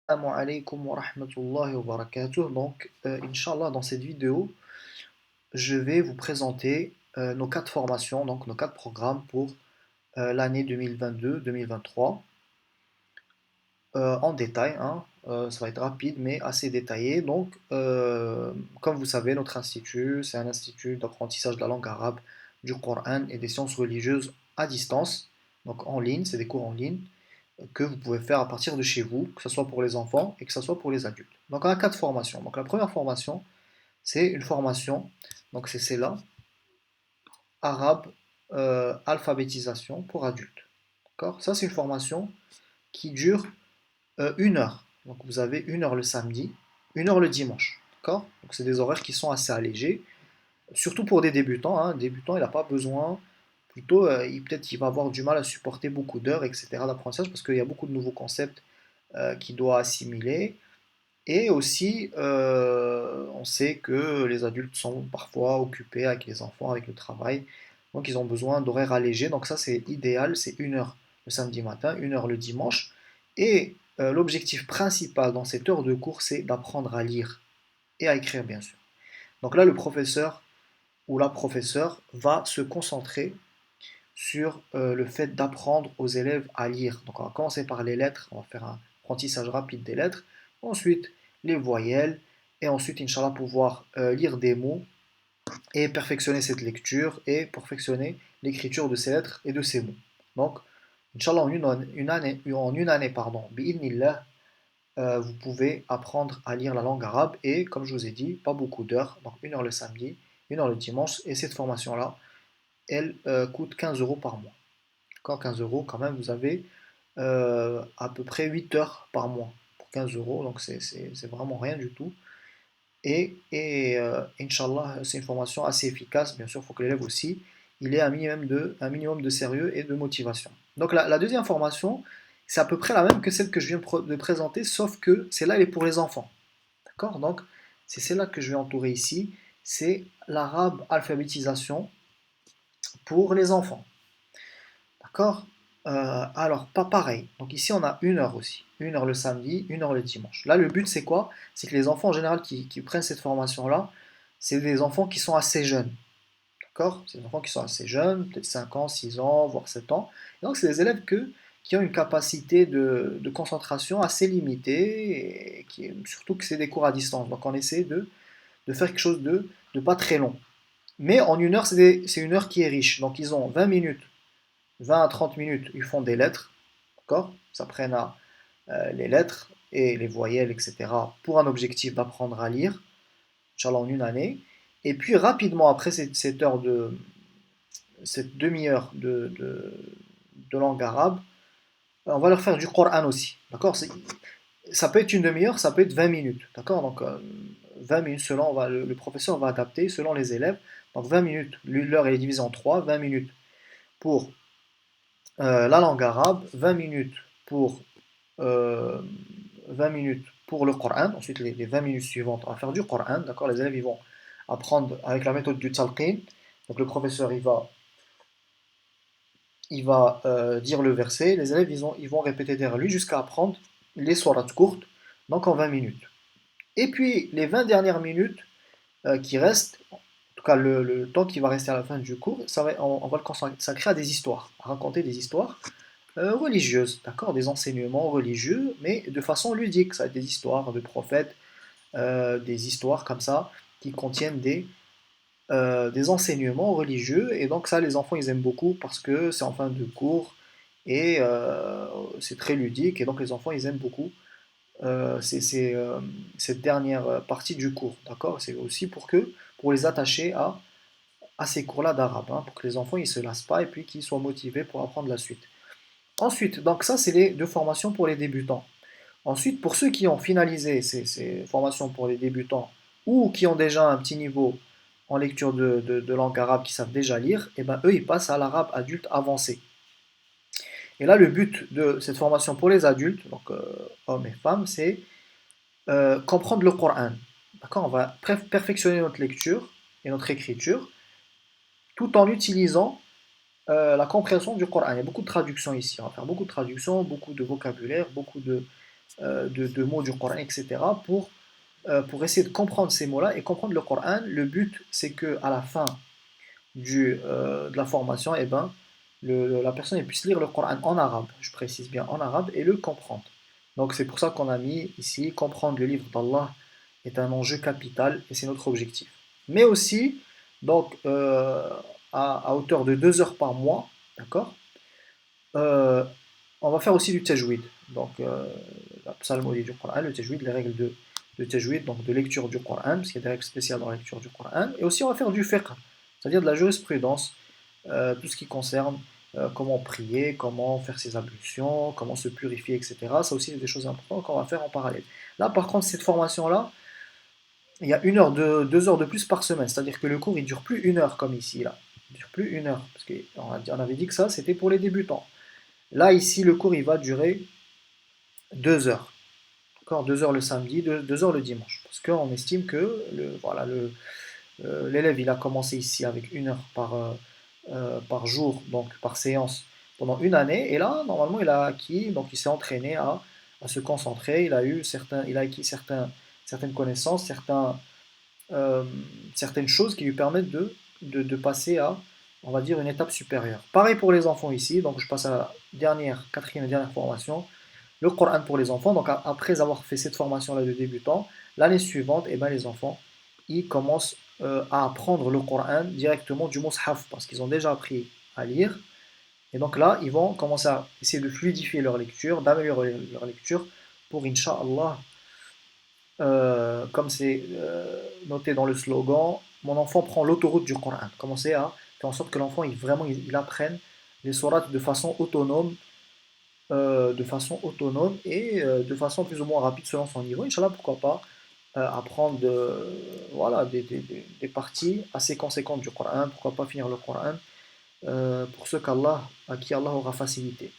Assalamu alaikum wa rahmatullahi wa barakatuh. Donc, Inch'Allah, dans cette vidéo, je vais vous présenter nos quatre formations, donc nos quatre programmes pour l'année 2022-2023 en détail, hein. Ça va être rapide mais assez détaillé. Donc, comme vous savez, notre institut, c'est un institut d'apprentissage de la langue arabe, du Coran et des sciences religieuses à distance, donc en ligne, c'est des cours en ligne que vous pouvez faire à partir de chez vous, que ce soit pour les enfants et que ce soit pour les adultes. Donc on a quatre formations. Donc la première formation, c'est une formation, donc c'est celle-là, arabe, alphabétisation pour adultes. D'accord. Ça c'est une formation qui dure 1 heure. Donc vous avez 1 heure le samedi, 1 heure le dimanche. D'accord. Donc c'est des horaires qui sont assez allégés, surtout pour des débutants, hein. Un débutant, il n'a pas besoin, plutôt, peut-être il va avoir du mal à supporter beaucoup d'heures, etc., d'apprentissage, parce qu'il y a beaucoup de nouveaux concepts qu'il doit assimiler. Et aussi, on sait que les adultes sont parfois occupés avec les enfants, avec le travail, donc ils ont besoin d'horaires allégés. Donc ça, c'est idéal, c'est 1 heure le samedi matin, 1 heure le dimanche. Et l'objectif principal dans cette heure de cours, c'est d'apprendre à lire et à écrire, bien sûr. Donc là, le professeur ou la professeure va se concentrer sur le fait d'apprendre aux élèves à lire. Donc on va commencer par les lettres, on va faire un apprentissage rapide des lettres, ensuite les voyelles, et ensuite, Inch'Allah, pouvoir lire des mots et perfectionner cette lecture et perfectionner l'écriture de ces lettres et de ces mots. Donc, Inch'Allah, en une année, pardon, bi'idnillah, vous pouvez apprendre à lire la langue arabe et, comme je vous ai dit, pas beaucoup d'heures, donc 1 heure le samedi, 1 heure le dimanche, et cette formation-là, elle coûte 15 euros par mois. Quand 15 euros, quand même, vous avez à peu près 8 heures par mois pour 15 euros, donc c'est vraiment rien du tout. Et Inch'Allah, c'est une formation assez efficace. Bien sûr, il faut que l'élève aussi, il ait un minimum de sérieux et de motivation. Donc la deuxième formation, c'est à peu près la même que celle que je viens de présenter, sauf que celle-là, elle est pour les enfants. D'accord. Donc, c'est celle-là que je vais entourer ici. C'est l'arabe alphabétisation pour les enfants. D'accord. Alors, pas pareil. Donc ici, on a 1 heure aussi. 1 heure le samedi, 1 heure le dimanche. Là, le but, c'est quoi? C'est que les enfants, en général, qui prennent cette formation-là, c'est des enfants qui sont assez jeunes. D'accord. C'est des enfants qui sont assez jeunes, peut-être 5 ans, 6 ans, voire 7 ans. Et donc, c'est des élèves qui ont une capacité de concentration assez limitée, et surtout que c'est des cours à distance. Donc, on essaie de faire quelque chose de pas très long. Mais en 1 heure, c'est 1 heure qui est riche. Donc, ils ont 20 minutes 20 à 30 minutes, ils font des lettres, d'accord? Ils s'apprennent à les lettres et les voyelles, etc. pour un objectif d'apprendre à lire, Inch'Allah en 1 année. Et puis rapidement après cette demi-heure de langue arabe, on va leur faire du Coran aussi, d'accord? Ça peut être une demi-heure, ça peut être 20 minutes, d'accord? Donc 20 minutes selon, le professeur va adapter selon les élèves. Donc 20 minutes, l'heure est divisée en 3, 20 minutes pour la langue arabe, 20 minutes pour, euh, 20 minutes pour le Coran. Ensuite, les 20 minutes suivantes, on va faire du Coran. D'accord. Les élèves ils vont apprendre avec la méthode du talqin. Donc, le professeur il va dire le verset. Les élèves ils vont répéter derrière lui jusqu'à apprendre les sourates courtes, donc en 20 minutes. Et puis, les 20 dernières minutes qui restent, en tout cas le temps qui va rester à la fin du cours, on va le consacrer à des histoires, à raconter des histoires religieuses, d'accord, des enseignements religieux, mais de façon ludique. Ça va être des histoires de prophètes, des histoires comme ça qui contiennent des enseignements religieux. Et donc ça, les enfants, ils aiment beaucoup parce que c'est en fin de cours et c'est très ludique. Et donc les enfants, ils aiment beaucoup cette dernière partie du cours, d'accord. C'est aussi pour les attacher à ces cours-là d'arabe, hein, pour que les enfants, ils se lassent pas et puis qu'ils soient motivés pour apprendre la suite. Ensuite, donc ça, c'est les deux formations pour les débutants. Ensuite, pour ceux qui ont finalisé ces formations pour les débutants ou qui ont déjà un petit niveau en lecture de langue arabe, qui savent déjà lire, et ben eux, ils passent à l'arabe adulte avancé. Et là, le but de cette formation pour les adultes, donc hommes et femmes, c'est comprendre le Coran. D'accord. On va perfectionner notre lecture et notre écriture tout en utilisant la compréhension du Coran. Il y a beaucoup de traductions ici. On va faire beaucoup de traductions, beaucoup de vocabulaire, beaucoup de mots du Coran, etc., pour essayer de comprendre ces mots-là et comprendre le Coran. Le but, c'est que à la fin de la formation, eh ben, la personne elle puisse lire le Coran en arabe, je précise bien en arabe, et le comprendre. Donc c'est pour ça qu'on a mis ici, comprendre le livre d'Allah est un enjeu capital et c'est notre objectif. Mais aussi, donc, à hauteur de 2 heures par mois, d'accord, euh, on va faire aussi du tajwid. Donc, la psalmodie du Coran, le tajwid, les règles de tajwid, donc de lecture du Coran, parce qu'il y a des règles spéciales dans la lecture du Coran. Et aussi, on va faire du fiqh, c'est-à-dire de la jurisprudence, tout ce qui concerne comment prier, comment faire ses ablutions, comment se purifier, etc. Ça aussi, c'est des choses importantes qu'on va faire en parallèle. Là, par contre, cette formation-là, il y a 2 heures de plus par semaine, c'est-à-dire que le cours, il dure plus 1 heure comme ici, là. Il dure plus 1 heure, parce qu'on avait dit que ça, c'était pour les débutants. Là, ici, le cours, il va durer 2 heures. D'accord, 2 heures le samedi, 2 heures le dimanche. Parce qu'on estime que l'élève, il a commencé ici avec 1 heure par jour, donc par séance, pendant une année. Et là, normalement, il a acquis, donc il s'est entraîné à se concentrer. Il a acquis certaines connaissances, euh, certaines choses qui lui permettent de passer à, on va dire, une étape supérieure. Pareil pour les enfants ici. Donc, je passe à la quatrième et dernière formation, le Coran pour les enfants. Donc après avoir fait cette formation-là de débutant, l'année suivante, eh ben, les enfants, ils commencent à apprendre le Coran directement du Mus'haf parce qu'ils ont déjà appris à lire. Et donc là, ils vont commencer à essayer de fluidifier leur lecture, d'améliorer leur lecture pour, Inch'Allah, comme c'est noté dans le slogan, mon enfant prend l'autoroute du Coran. Commencer à faire en sorte que l'enfant, il apprenne les sourates de façon autonome et de façon plus ou moins rapide selon son niveau. Inch'Allah, pourquoi pas apprendre voilà, des parties assez conséquentes du Coran, pourquoi pas finir le Coran pour ceux à qui Allah aura facilité.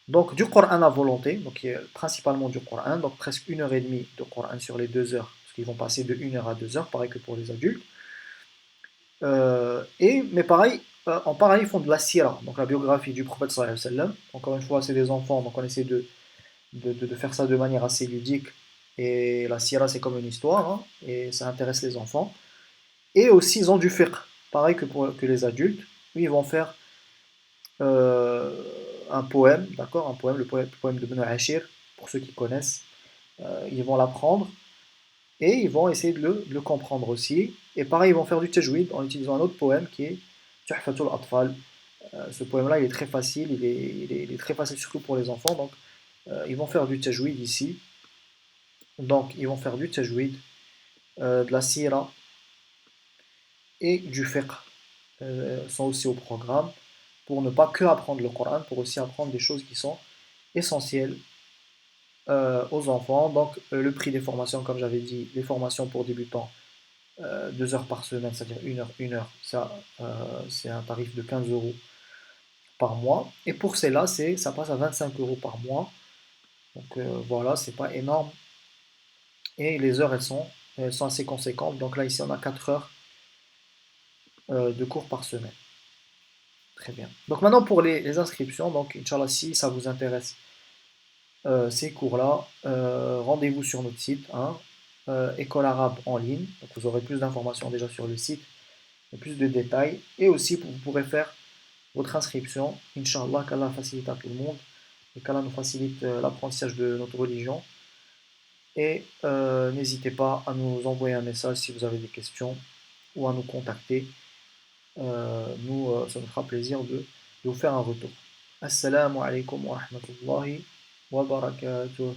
Donc du Coran à volonté, donc principalement du Coran, donc presque 1 heure et demie de Coran sur les 2 heures, parce qu'ils vont passer de 1 heure à 2 heures, pareil que pour les adultes. Mais pareil, en parallèle, ils font de la sira, donc la biographie du prophète sallallahu alayhi wa sallam. Encore une fois, c'est des enfants, donc on essaie de faire ça de manière assez ludique. Et la sira, c'est comme une histoire, hein, et ça intéresse les enfants. Et aussi, ils ont du fiqh, pareil que les adultes. Ils vont faire euh, un poème, d'accord, un poème, le poème de Ibn Ashir, pour ceux qui connaissent. Ils vont l'apprendre et ils vont essayer de le comprendre aussi. Et pareil, ils vont faire du tajwid en utilisant un autre poème qui est Tuhfatul Atfal. Ce poème-là, il est très facile, il est très facile surtout pour les enfants. Donc, ils vont faire du tajwid ici. Donc, ils vont faire du tajwid, de la sira et du fiqh sont aussi au programme pour ne pas que apprendre le Coran, pour aussi apprendre des choses qui sont essentielles aux enfants. Donc, le prix des formations, comme j'avais dit, les formations pour débutants, 2 heures par semaine, c'est-à-dire 1 heure, ça, c'est un tarif de 15 euros par mois. Et pour celle-là, ça passe à 25 euros par mois. Donc voilà, c'est pas énorme. Et les heures, elles sont assez conséquentes. Donc là, ici, on a 4 heures de cours par semaine. Très bien. Donc maintenant, pour les inscriptions, donc Inch'Allah, si ça vous intéresse, ces cours-là, rendez-vous sur notre site, hein, École arabe en ligne. Donc vous aurez plus d'informations déjà sur le site, et plus de détails. Et aussi, vous pourrez faire votre inscription. Inch'Allah, qu'Allah facilite à tout le monde et qu'Allah nous facilite l'apprentissage de notre religion. Et n'hésitez pas à nous envoyer un message si vous avez des questions ou à nous contacter. Ça nous fera plaisir de vous faire un retour. Assalamu alaikum wa rahmatullahi wa barakatuh.